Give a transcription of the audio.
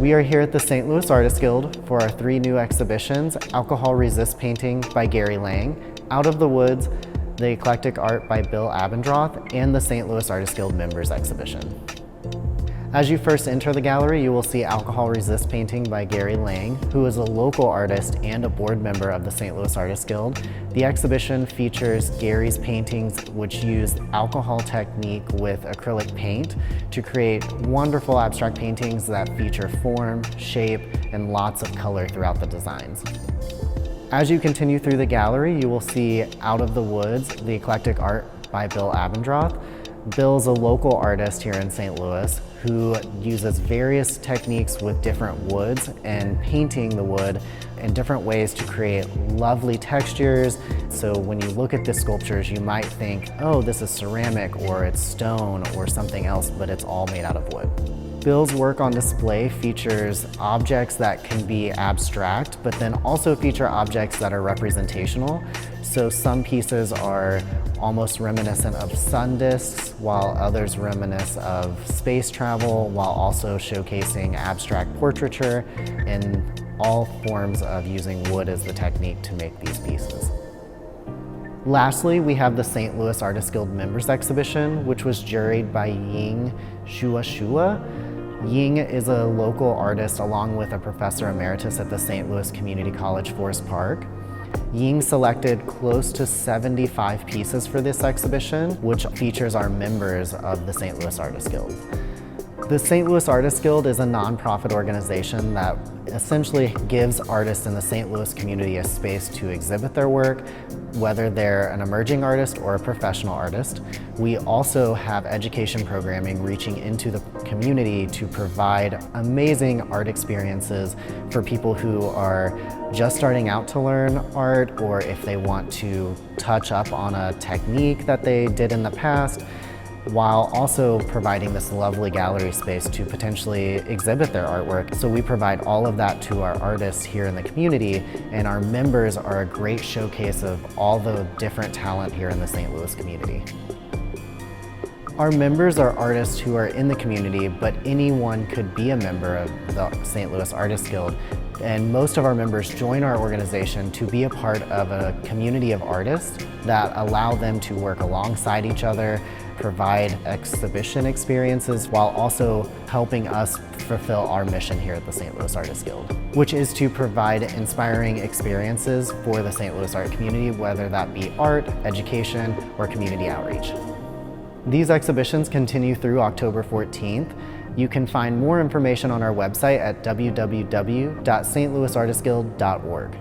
We are here at the St. Louis Artists Guild for our 3 new exhibitions: Alcohol Resist Painting by Gary Lang, Out of the Woods, The Eclectic Art by Bill Abendroth, and the St. Louis Artists Guild Members Exhibition. As you first enter the gallery, you will see Alcohol Resist Painting by Gary Lang, who is a local artist and a board member of the St. Louis Artists Guild. The exhibition features Gary's paintings, which use alcohol technique with acrylic paint to create wonderful abstract paintings that feature form, shape, and lots of color throughout the designs. As you continue through the gallery, you will see Out of the Woods, The Eclectic Art by Bill Abendroth. Bill's a local artist here in St. Louis who uses various techniques with different woods and painting the wood in different ways to create lovely textures. So when you look at the sculptures, you might think, oh, this is ceramic or it's stone or something else, but it's all made out of wood. Bill's work on display features objects that can be abstract, but then also feature objects that are representational. So some pieces are almost reminiscent of sun discs, while others reminisce of space travel, while also showcasing abstract portraiture in all forms of using wood as the technique to make these pieces. Lastly, we have the St. Louis Artists Guild Members Exhibition, which was juried by Ying Shua. Ying is a local artist along with a professor emeritus at the St. Louis Community College Forest Park. Ying selected close to 75 pieces for this exhibition, which features our members of the St. Louis Artists Guild. The St. Louis Artists Guild is a nonprofit organization that essentially gives artists in the St. Louis community a space to exhibit their work, whether they're an emerging artist or a professional artist. We also have education programming reaching into the community to provide amazing art experiences for people who are just starting out to learn art, or if they want to touch up on a technique that they did in the past, while also providing this lovely gallery space to potentially exhibit their artwork. So we provide all of that to our artists here in the community, and our members are a great showcase of all the different talent here in the St. Louis community. Our members are artists who are in the community, but anyone could be a member of the St. Louis Artists Guild. And most of our members join our organization to be a part of a community of artists that allow them to work alongside each other, provide exhibition experiences, while also helping us fulfill our mission here at the St. Louis Artists Guild, which is to provide inspiring experiences for the St. Louis art community, whether that be art, education, or community outreach. These exhibitions continue through October 14th. You can find more information on our website at www.stlouisartistsguild.org.